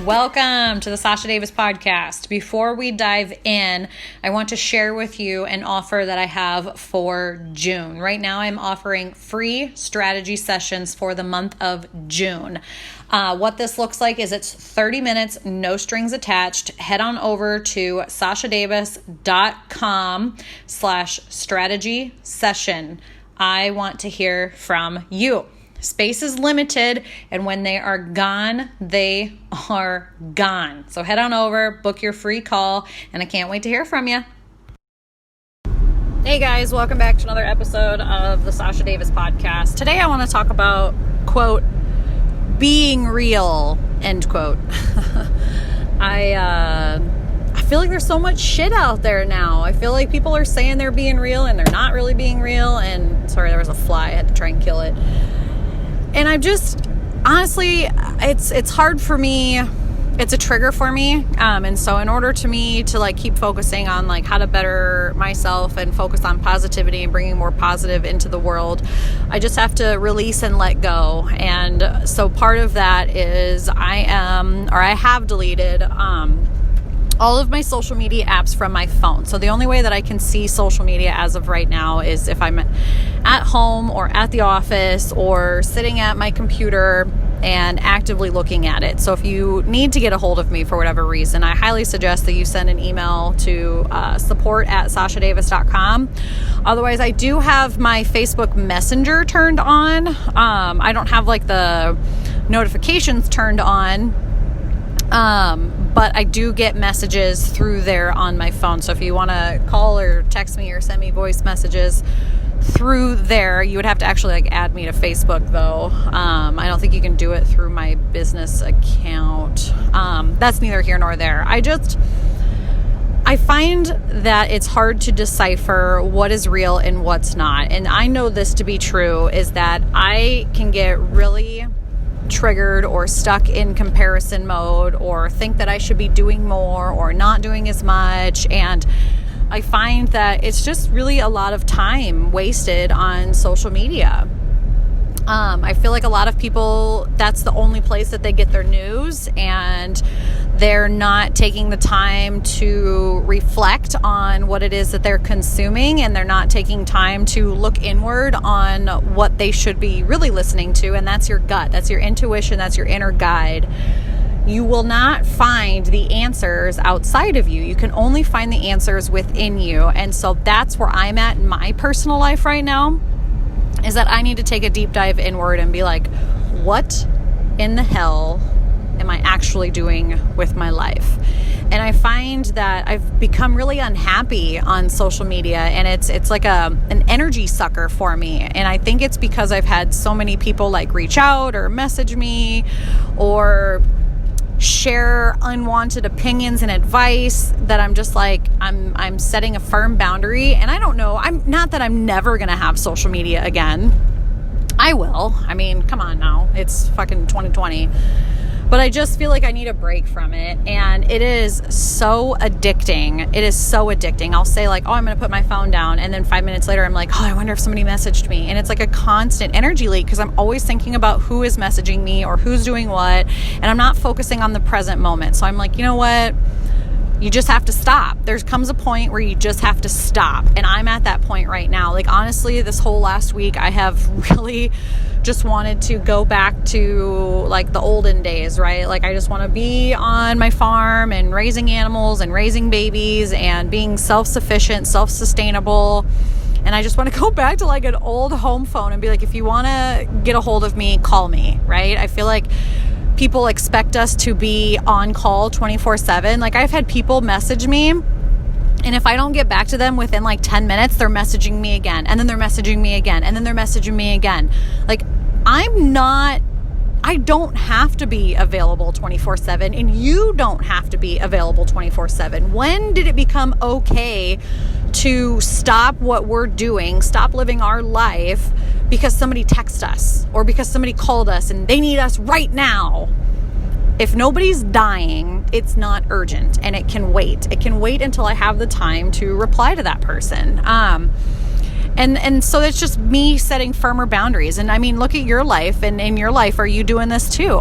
Welcome to the Sasha Davis podcast. Before we dive in, I want to share with you an offer that I have for June. Right now, I'm offering free strategy sessions for the month of June. What this looks like is it's 30 minutes, no strings attached. Head on over to sashadavis.com/strategy session. I want to hear from you. Space is limited, and when they are gone, they are gone. So head on over, book your free call, and I can't wait to hear from you. Hey guys, welcome back to another episode of the Sasha Davis podcast. Today I want to talk about, quote, being real, end quote. I feel like there's so much shit out there now. I feel like people are saying they're being real and they're not really being real. And sorry, there was a fly. I had to try and kill it. And I'm just, honestly, it's hard for me. It's a trigger for me. And so in order to me to like keep focusing on like how to better myself and focus on positivity and bringing more positive into the world, I just have to release and let go. And so part of that is I have deleted, all of my social media apps from my phone. So the only way that I can see social media as of right now is if I'm at home or at the office or sitting at my computer and actively looking at it. So if you need to get a hold of me for whatever reason, I highly suggest that you send an email to support@sashadavis.com. Otherwise, I do have my Facebook Messenger turned on. I don't have like the notifications turned on. But I do get messages through there on my phone. So if you want to call or text me or send me voice messages through there, you would have to actually like add me to Facebook though. I don't think you can do it through my business account. That's neither here nor there. I find that it's hard to decipher what is real and what's not. And I know this to be true is that I can get really triggered or stuck in comparison mode or think that I should be doing more or not doing as much. And I find that it's just really a lot of time wasted on social media. I feel like a lot of people, that's the only place that they get their news, and they're not taking the time to reflect on what it is that they're consuming, and they're not taking time to look inward on what they should be really listening to, and that's your gut, that's your intuition, that's your inner guide. You will not find the answers outside of you. You can only find the answers within you, and so that's where I'm at in my personal life right now, is that I need to take a deep dive inward and be like, what in the hell am I actually doing with my life? And I find that I've become really unhappy on social media, and it's like an energy sucker for me. And I think it's because I've had so many people like reach out or message me or share unwanted opinions and advice that I'm just like, I'm setting a firm boundary. And I don't know, I'm not that I'm never going to have social media again. I will. I mean, come on now. It's fucking 2020. But I just feel like I need a break from it. And it is so addicting. It is so addicting. I'll say like, oh, I'm going to put my phone down. And then 5 minutes later, I'm like, oh, I wonder if somebody messaged me. And it's like a constant energy leak because I'm always thinking about who is messaging me or who's doing what. And I'm not focusing on the present moment. So I'm like, you know what? You just have to stop. There comes a point where you just have to stop. And I'm at that point right now. Like, honestly, this whole last week, I have really just wanted to go back to like the olden days, right? Like, I just want to be on my farm and raising animals and raising babies and being self-sufficient, self-sustainable. And I just want to go back to like an old home phone and be like, if you want to get a hold of me, call me, right? I feel like people expect us to be on call 24/7. Like, I've had people message me, and if I don't get back to them within like 10 minutes, they're messaging me again, and then they're messaging me again, and then they're messaging me again. Like, I don't have to be available 24/7, and you don't have to be available 24/7. When did it become okay to stop what we're doing, stop living our life because somebody texted us or because somebody called us and they need us right now? If nobody's dying, it's not urgent, and it can wait. It can wait until I have the time to reply to that person. And so it's just me setting firmer boundaries. And I mean, look at your life, and in your life, are you doing this too?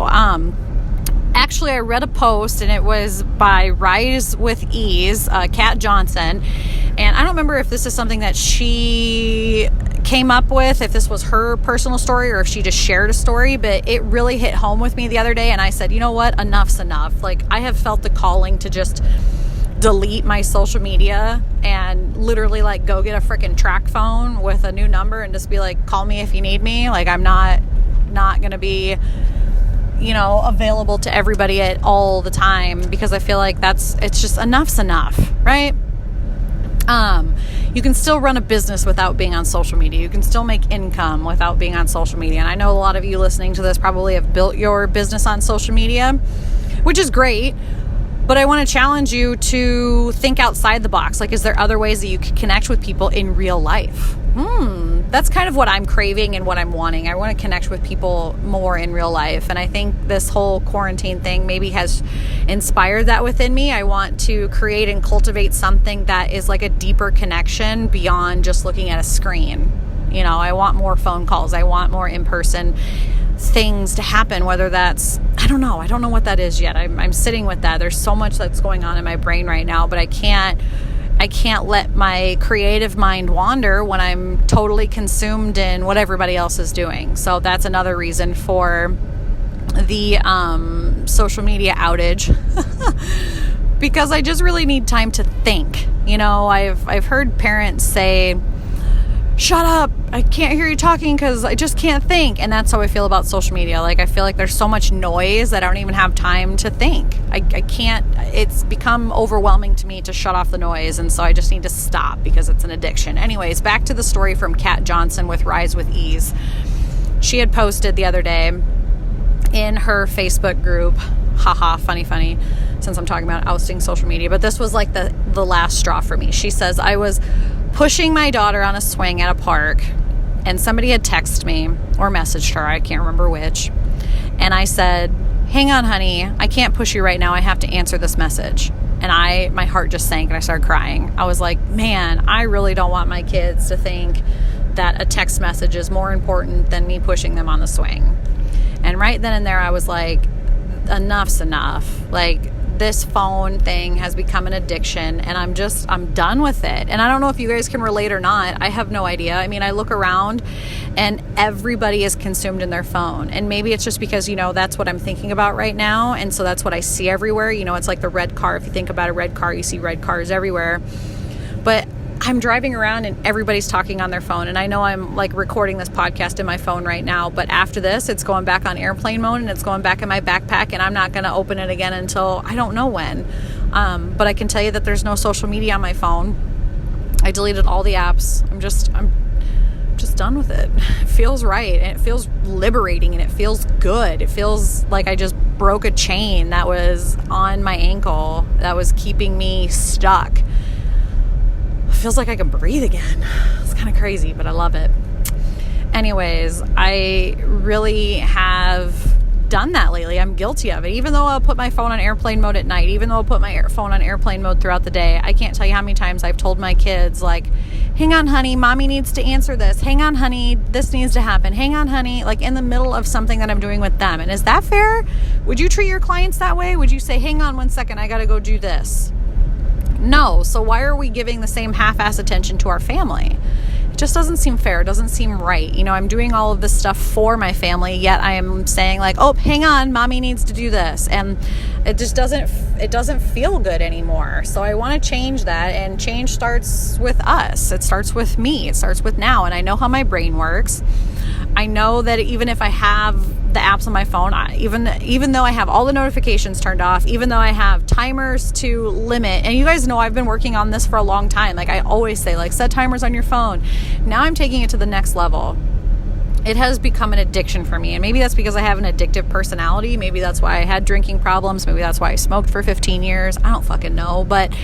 I read a post, and it was by Rise with Ease, Kat Johnson. And I don't remember if this is something that she came up with, if this was her personal story or if she just shared a story, but it really hit home with me the other day. And I said, you know what? Enough's enough. Like, I have felt the calling to just delete my social media and literally like go get a freaking track phone with a new number and just be like, call me if you need me. Like, I'm not going to be, available to everybody at all the time, because I feel like it's just enough's enough, right? You can still run a business without being on social media. You can still make income without being on social media. And I know a lot of you listening to this probably have built your business on social media, which is great. But I want to challenge you to think outside the box. Like, is there other ways that you can connect with people in real life? That's kind of what I'm craving and what I'm wanting. I want to connect with people more in real life. And I think this whole quarantine thing maybe has inspired that within me. I want to create and cultivate something that is like a deeper connection beyond just looking at a screen. I want more phone calls. I want more in-person things to happen, whether that's, I don't know what that is yet. I'm sitting with that. There's so much that's going on in my brain right now, but I can't let my creative mind wander when I'm totally consumed in what everybody else is doing. So that's another reason for the social media outage because I just really need time to think. I've heard parents say, shut up, I can't hear you talking because I just can't think. And that's how I feel about social media. Like, I feel like there's so much noise that I don't even have time to think. I can't, it's become overwhelming to me to shut off the noise. And so I just need to stop because it's an addiction. Anyways, back to the story from Kat Johnson with Rise with Ease. She had posted the other day in her Facebook group, funny, since I'm talking about ousting social media, but this was like the last straw for me. She says, I was pushing my daughter on a swing at a park, and somebody had texted me or messaged her, I can't remember which, and I said, hang on, honey, I can't push you right now, I have to answer this message. And my heart just sank and I started crying. I was like, man, I really don't want my kids to think that a text message is more important than me pushing them on the swing. And right then and there I was like, enough's enough. Like, this phone thing has become an addiction, and I'm done with it. And I don't know if you guys can relate or not. I have no idea. I mean, I look around and everybody is consumed in their phone. And maybe it's just because, that's what I'm thinking about right now. And so that's what I see everywhere. It's like the red car. If you think about a red car, you see red cars everywhere. But I'm driving around and everybody's talking on their phone. And I know I'm like recording this podcast in my phone right now, but after this, it's going back on airplane mode and it's going back in my backpack, and I'm not going to open it again until I don't know when. But I can tell you that there's no social media on my phone. I deleted all the apps. I'm just done with it. It feels right. And it feels liberating and it feels good. It feels like I just broke a chain that was on my ankle that was keeping me stuck. Feels like I can breathe again. It's kind of crazy, but I love it. Anyways, I really have done that lately. I'm guilty of it. Even though I'll put my phone on airplane mode at night, even though I'll put my phone on airplane mode throughout the day, I can't tell you how many times I've told my kids, like, hang on, honey, mommy needs to answer this. Hang on, honey, this needs to happen. Hang on, honey, like in the middle of something that I'm doing with them. And is that fair? Would you treat your clients that way? Would you say, hang on 1 second, I got to go do this? No. So why are we giving the same half-ass attention to our family? It just doesn't seem fair. It doesn't seem right. I'm doing all of this stuff for my family, yet I am saying like, oh, hang on, mommy needs to do this. And it just doesn't feel good anymore. So I want to change that, and change starts with us. It starts with me. It starts with now. And I know how my brain works. I know that even if I have the apps on my phone, even though I have all the notifications turned off, even though I have timers to limit, and you guys know I've been working on this for a long time. Like I always say, like, set timers on your phone. Now I'm taking it to the next level. It has become an addiction for me. And maybe that's because I have an addictive personality. Maybe that's why I had drinking problems. Maybe that's why I smoked for 15 years. I don't fucking know. But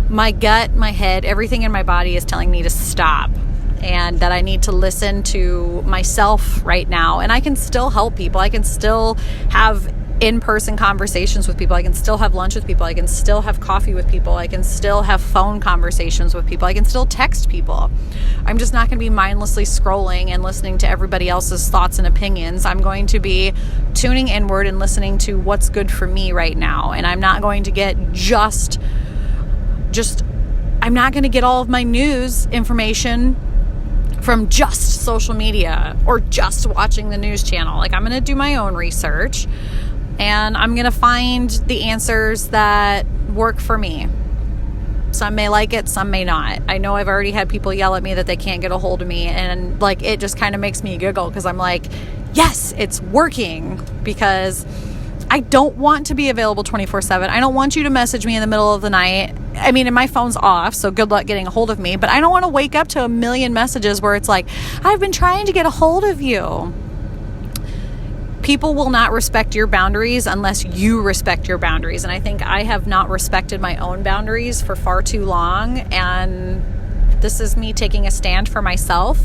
my gut, my head, everything in my body is telling me to stop. And that I need to listen to myself right now. And I can still help people. I can still have in-person conversations with people. I can still have lunch with people. I can still have coffee with people. I can still have phone conversations with people. I can still text people. I'm just not going to be mindlessly scrolling and listening to everybody else's thoughts and opinions. I'm going to be tuning inward and listening to what's good for me right now. And I'm not going to get I'm not going to get all of my news information from just social media or just watching the news channel. Like, I'm going to do my own research. And I'm going to find the answers that work for me. Some may like it, some may not. I know I've already had people yell at me that they can't get a hold of me. And like, it just kind of makes me giggle because I'm like, yes, it's working, because I don't want to be available 24/7. I don't want you to message me in the middle of the night. I mean, and my phone's off, so good luck getting a hold of me. But I don't want to wake up to a million messages where it's like, I've been trying to get a hold of you. People will not respect your boundaries unless you respect your boundaries. And I think I have not respected my own boundaries for far too long. And this is me taking a stand for myself.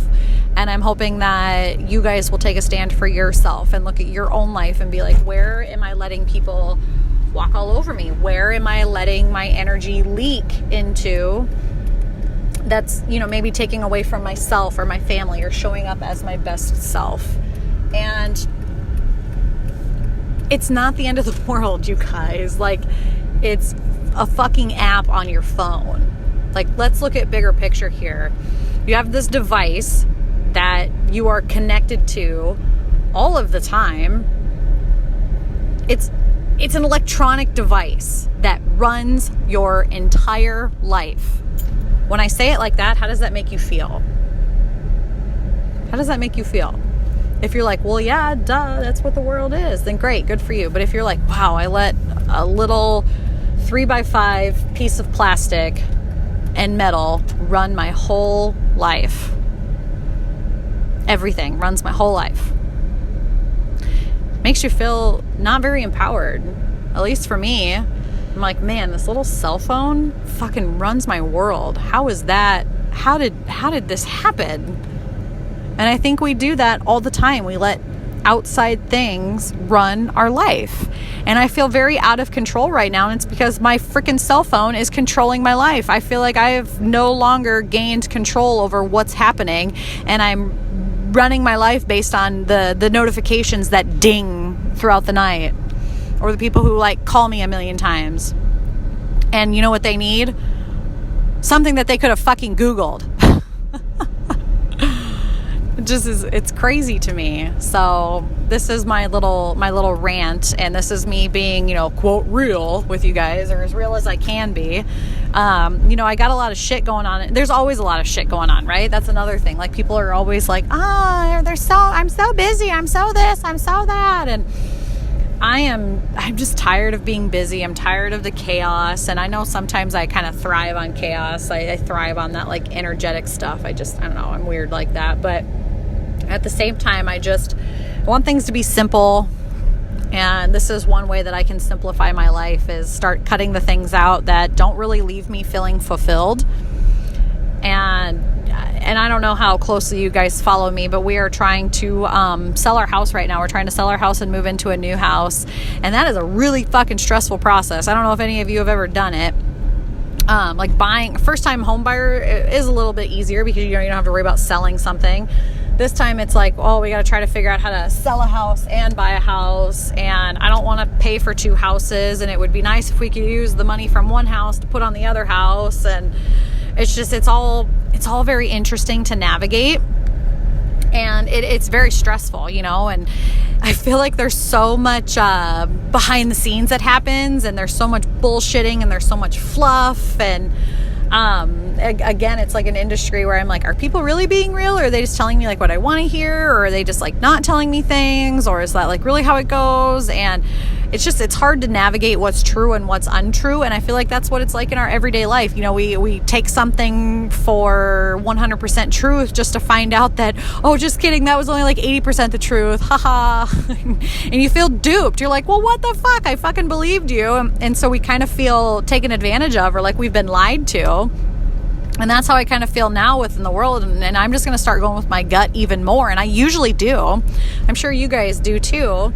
And I'm hoping that you guys will take a stand for yourself and look at your own life and be like, where am I letting people walk all over me? Where am I letting my energy leak into that's, maybe taking away from myself or my family or showing up as my best self? And it's not the end of the world, you guys. Like, it's a fucking app on your phone. Like, let's look at bigger picture here. You have this device that you are connected to all of the time. It's an electronic device that runs your entire life. When I say it like that, how does that make you feel? How does that make you feel? If you're like, well, yeah, duh, that's what the world is, then great, good for you. But if you're like, wow, I let a little 3x5 piece of plastic and metal run my whole life. Everything runs my whole life. Makes you feel not very empowered. At least for me. I'm like, man, this little cell phone fucking runs my world. How is that? How did this happen? And I think we do that all the time. We let outside things run our life. And I feel very out of control right now. And it's because my freaking cell phone is controlling my life. I feel like I have no longer gained control over what's happening. And I'm running my life based on the notifications that ding throughout the night. Or the people who like call me a million times. And you know what they need? Something that they could have fucking Googled. It's crazy to me. So this is my little rant, and this is me being, quote, real with you guys, or as real as I can be. I got a lot of shit going on. There's always a lot of shit going on, right? That's another thing. Like, people are always like, I'm so busy, I'm so this, I'm so that. And I'm just tired of being busy. I'm tired of the chaos. And I know sometimes I kind of thrive on chaos. I thrive on that like energetic stuff. I don't know, I'm weird like that. But at the same time, I want things to be simple. And this is one way that I can simplify my life, is start cutting the things out that don't really leave me feeling fulfilled. And I don't know how closely you guys follow me, but we are trying to sell our house right now. We're trying to sell our house and move into a new house. And that is a really fucking stressful process. I don't know if any of you have ever done it. Like, buying, first time home buyer is a little bit easier because you don't have to worry about selling something. This time it's like, we got to try to figure out how to sell a house and buy a house. And I don't want to pay for two houses. And it would be nice if we could use the money from one house to put on the other house. And it's all very interesting to navigate. And it's very stressful, and I feel like there's so much behind the scenes that happens, and there's so much bullshitting, and there's so much fluff. And again, it's like an industry where I'm like, are people really being real, or are they just telling me like what I want to hear, or are they just like not telling me things, or is that like really how it goes? And it's hard to navigate what's true and what's untrue. And I feel like that's what it's like in our everyday life. We take something for 100% truth just to find out that, just kidding, that was only like 80% the truth. Haha. And you feel duped. You're like, well, what the fuck? I fucking believed you. And so we kind of feel taken advantage of, or like we've been lied to. And that's how I kind of feel now within the world. And I'm just going to start going with my gut even more. And I usually do. I'm sure you guys do too.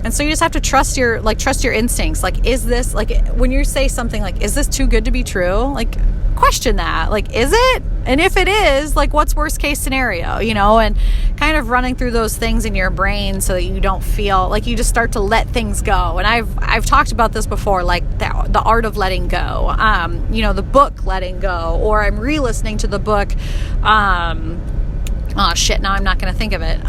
And so you just have to trust your instincts. Like, is this, like, when you say something like, is this too good to be true? Like, question that. Like, is it? And if it is, like, what's worst case scenario, you know? And kind of running through those things in your brain so that you don't feel like you just start to let things go. And I've talked about this before, like the art of letting go, you know, the book Letting Go, or I'm re-listening to the book, oh shit, now I'm not going to think of it.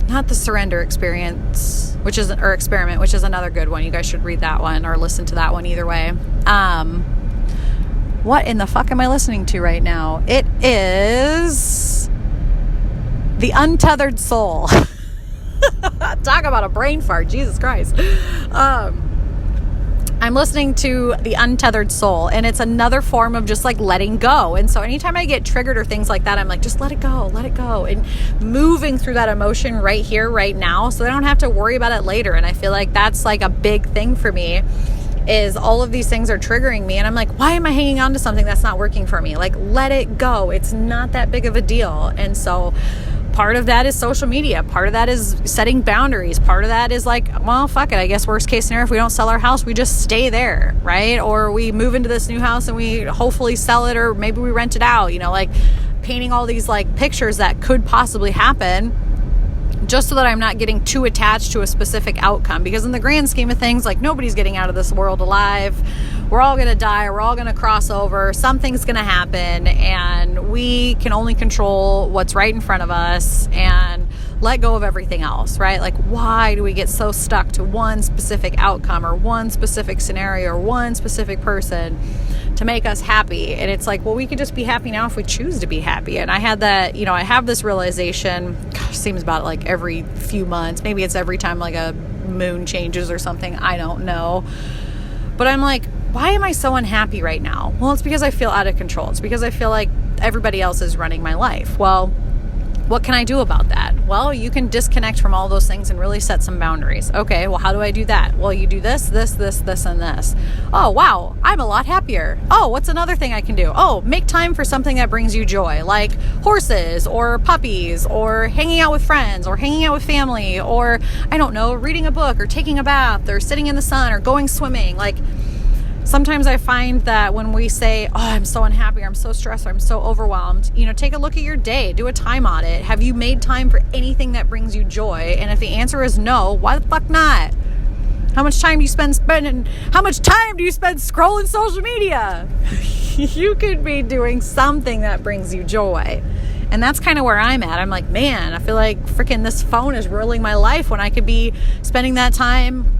Not The Surrender Experience, or Experiment, which is another good one. You guys should read that one or listen to that one either way. What in the fuck am I listening to right now? It is The Untethered Soul. Talk about a brain fart, Jesus Christ. I'm listening to The Untethered Soul, and it's another form of just like letting go. And so anytime I get triggered or things like that, I'm like, just let it go, and moving through that emotion right here, right now, so I don't have to worry about it later. And I feel like that's like a big thing for me, is all of these things are triggering me, and I'm like, why am I hanging on to something that's not working for me? Like, let it go. It's not that big of a deal. And so part of that is social media. Part of that is setting boundaries. Part of that is like, well, fuck it. I guess worst case scenario, if we don't sell our house, we just stay there, right? Or we move into this new house and we hopefully sell it, or maybe we rent it out, you know, like painting all these like pictures that could possibly happen, just so that I'm not getting too attached to a specific outcome. Because in the grand scheme of things, like, nobody's getting out of this world alive. We're all going to die. We're all going to cross over. Something's going to happen, and we can only control what's right in front of us and let go of everything else, right? Like, why do we get so stuck to one specific outcome or one specific scenario or one specific person to make us happy? And it's like, well, we could just be happy now if we choose to be happy. And I had that, you know, I have this realization, gosh, seems about like every few months. Maybe it's every time like a moon changes or something. I don't know. But I'm like, why am I so unhappy right now? Well, it's because I feel out of control. It's because I feel like everybody else is running my life. Well, what can I do about that? Well, you can disconnect from all those things and really set some boundaries. Okay, well, how do I do that? Well, you do this, and this. Oh, wow, I'm a lot happier. Oh, what's another thing I can do? Oh, make time for something that brings you joy, like horses or puppies or hanging out with friends or hanging out with family, or, I don't know, reading a book or taking a bath or sitting in the sun or going swimming. Like, sometimes I find that when we say, oh, I'm so unhappy, or I'm so stressed, or I'm so overwhelmed, you know, take a look at your day, do a time audit. Have you made time for anything that brings you joy? And if the answer is no, why the fuck not? How much time do you spend scrolling social media? You could be doing something that brings you joy. And that's kind of where I'm at. I'm like, man, I feel like freaking this phone is ruling my life when I could be spending that time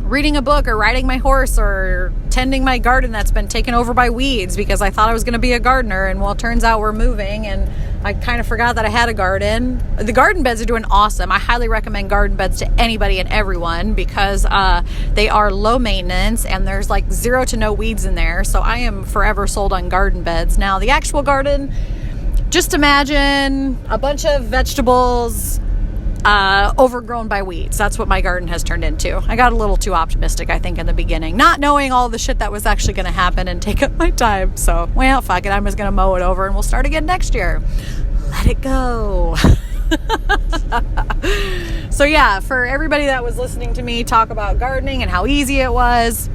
reading a book or riding my horse or tending my garden that's been taken over by weeds because I thought I was going to be a gardener. And well, it turns out we're moving and I kind of forgot that I had a garden. The garden beds are doing awesome. I highly recommend garden beds to anybody and everyone because they are low maintenance and there's like 0 to no weeds in there. So I am forever sold on garden beds. Now the actual garden, just imagine a bunch of vegetables overgrown by weeds. That's what my garden has turned into. I got a little too optimistic, I think, in the beginning, not knowing all the shit that was actually going to happen and take up my time. So, well, fuck it. I'm just going to mow it over and we'll start again next year. Let it go. So yeah, for everybody that was listening to me talk about gardening and how easy it was,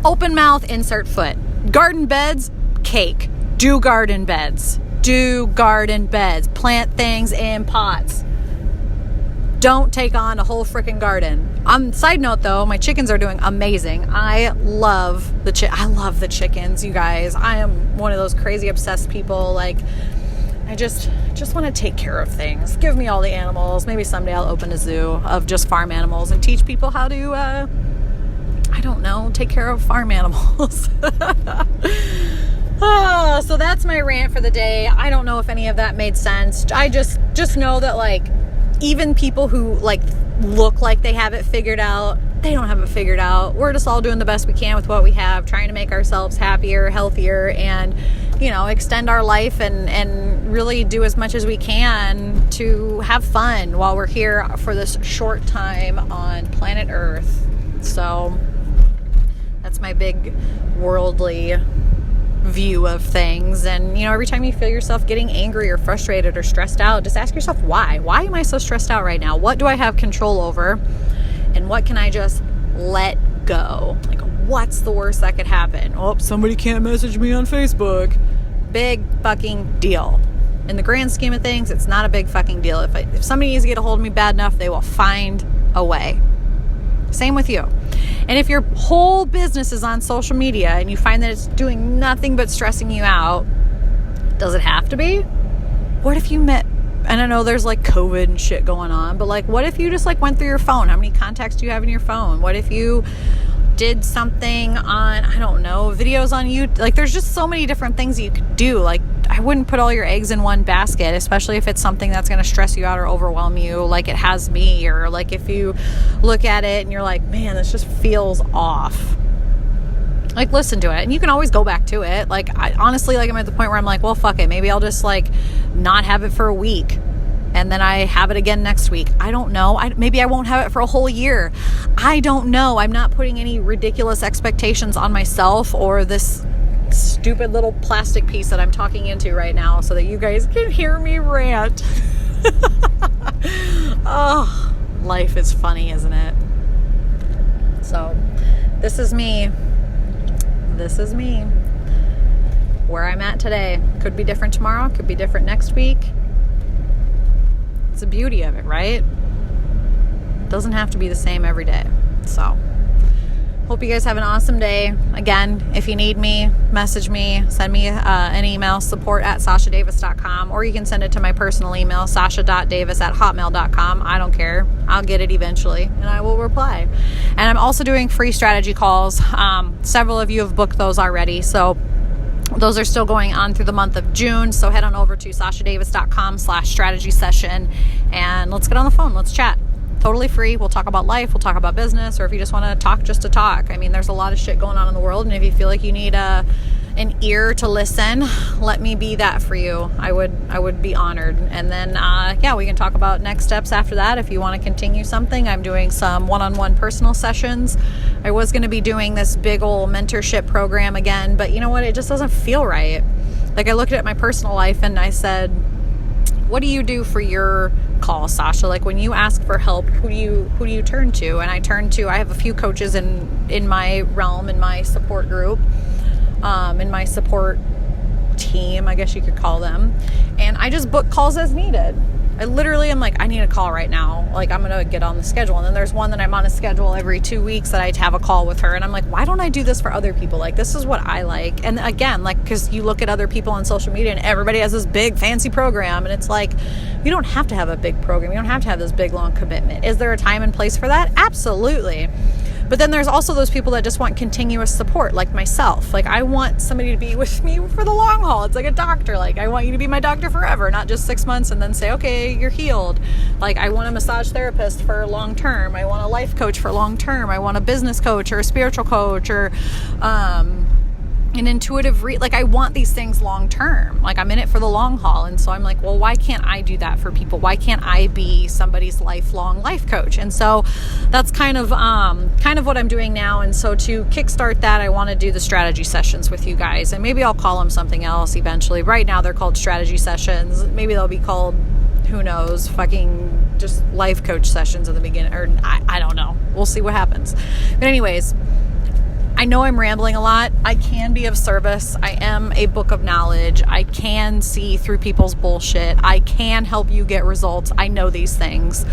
open mouth, insert foot. Garden beds, cake. Do garden beds. Plant things in pots. Don't take on a whole freaking garden. On side note though, my chickens are doing amazing. I love the chickens, you guys. I am one of those crazy obsessed people. Like, I just want to take care of things. Give me all the animals. Maybe someday I'll open a zoo of just farm animals and teach people how to I don't know, take care of farm animals. Oh, so that's my rant for the day. I don't know if any of that made sense. I just know that, like, even people who, like, look like they have it figured out, they don't have it figured out. We're just all doing the best we can with what we have, trying to make ourselves happier, healthier, and, you know, extend our life and really do as much as we can to have fun while we're here for this short time on planet Earth. So that's my big worldly view of things. And, every time you feel yourself getting angry or frustrated or stressed out, just ask yourself why. Why am I so stressed out right now? What do I have control over? And what can I just let go? Like, what's the worst that could happen? Oh, somebody can't message me on Facebook. Big fucking deal. In the grand scheme of things, it's not a big fucking deal. If somebody needs to get a hold of me bad enough, they will find a way. Same with you. And if your whole business is on social media and you find that it's doing nothing but stressing you out, does it have to be? What if you met, and I know there's like COVID and shit going on, but like, what if you just like went through your phone? How many contacts do you have in your phone? What if you did something on, I don't know, videos on YouTube? Like, there's just so many different things you could do. Like, I wouldn't put all your eggs in one basket, especially if it's something that's going to stress you out or overwhelm you like it has me, or like if you look at it and you're like, man, this just feels off. Like, listen to it, and you can always go back to it. Like, honestly, like, I'm at the point where I'm like, well, fuck it. Maybe I'll just like not have it for a week, and then I have it again next week. I don't know. Maybe I won't have it for a whole year. I don't know. I'm not putting any ridiculous expectations on myself or this stupid little plastic piece that I'm talking into right now so that you guys can hear me rant. Oh, life is funny, isn't it? So, this is me. This is me. Where I'm at today. Could be different tomorrow. Could be different next week. It's the beauty of it, right? It doesn't have to be the same every day. So, hope you guys have an awesome day. Again, if you need me, message me, send me an email, support@sashadavis.com, or you can send it to my personal email, sasha.davis@hotmail.com. I don't care. I'll get it eventually, and I will reply. And I'm also doing free strategy calls. Several of you have booked those already, so those are still going on through the month of June. So head on over to sashadavis.com/strategy session, and let's get on the phone. Let's chat. Totally free. We'll talk about life. We'll talk about business, or if you just want to talk just to talk. I mean, there's a lot of shit going on in the world, and if you feel like you need an ear to listen, let me be that for you. I would be honored. And then, we can talk about next steps after that. If you want to continue something, I'm doing some one-on-one personal sessions. I was going to be doing this big old mentorship program again, but you know what? It just doesn't feel right. Like, I looked at my personal life and I said, what do you do for your call, Sasha? Like, when you ask for help, who do you turn to? And I have a few coaches in my realm, in my support group, in my support team, I guess you could call them. And I just book calls as needed. I literally am like, I need a call right now. Like, I'm going to get on the schedule. And then there's one that I'm on a schedule every 2 weeks that I have a call with her. And I'm like, why don't I do this for other people? Like, this is what I like. And again, like, because you look at other people on social media and everybody has this big fancy program. And it's like, you don't have to have a big program. You don't have to have this big, long commitment. Is there a time and place for that? Absolutely. But then there's also those people that just want continuous support, like myself. Like, I want somebody to be with me for the long haul. It's like a doctor. Like, I want you to be my doctor forever, not just 6 months and then say, okay, you're healed. Like, I want a massage therapist for long term. I want a life coach for long term. I want a business coach or a spiritual coach or an intuitive like, I want these things long term. Like, I'm in it for the long haul. And so I'm like, well, why can't I do that for people? Why can't I be somebody's lifelong life coach? And so that's kind of what I'm doing now. And so to kickstart that, I want to do the strategy sessions with you guys, and maybe I'll call them something else eventually. Right now they're called strategy sessions. Maybe they'll be called, who knows, fucking just life coach sessions in the beginning, or I don't know. We'll see what happens. But anyways, I know I'm rambling a lot. I can be of service. I am a book of knowledge. I can see through people's bullshit. I can help you get results. I know these things.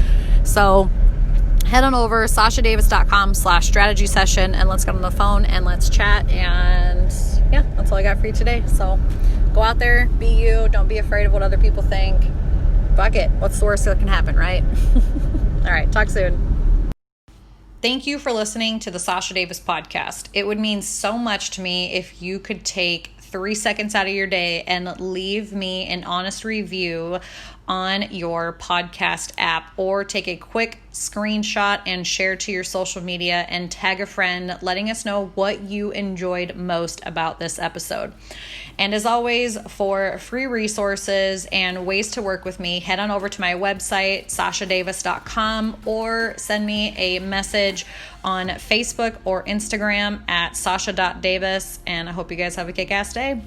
So head on over sashadavis.com/strategy session, and let's get on the phone and let's chat. And yeah, that's all I got for you today. So go out there, be you. Don't be afraid of what other people think. Fuck it. What's the worst that can happen, right? All right. Talk soon. Thank you for listening to the Sasha Davis podcast. It would mean so much to me if you could take 3 seconds out of your day and leave me an honest review on your podcast app, or take a quick screenshot and share to your social media and tag a friend, letting us know what you enjoyed most about this episode. And as always, for free resources and ways to work with me, head on over to my website, sashadavis.com, or send me a message on Facebook or Instagram at sasha.davis. And I hope you guys have a kick-ass day.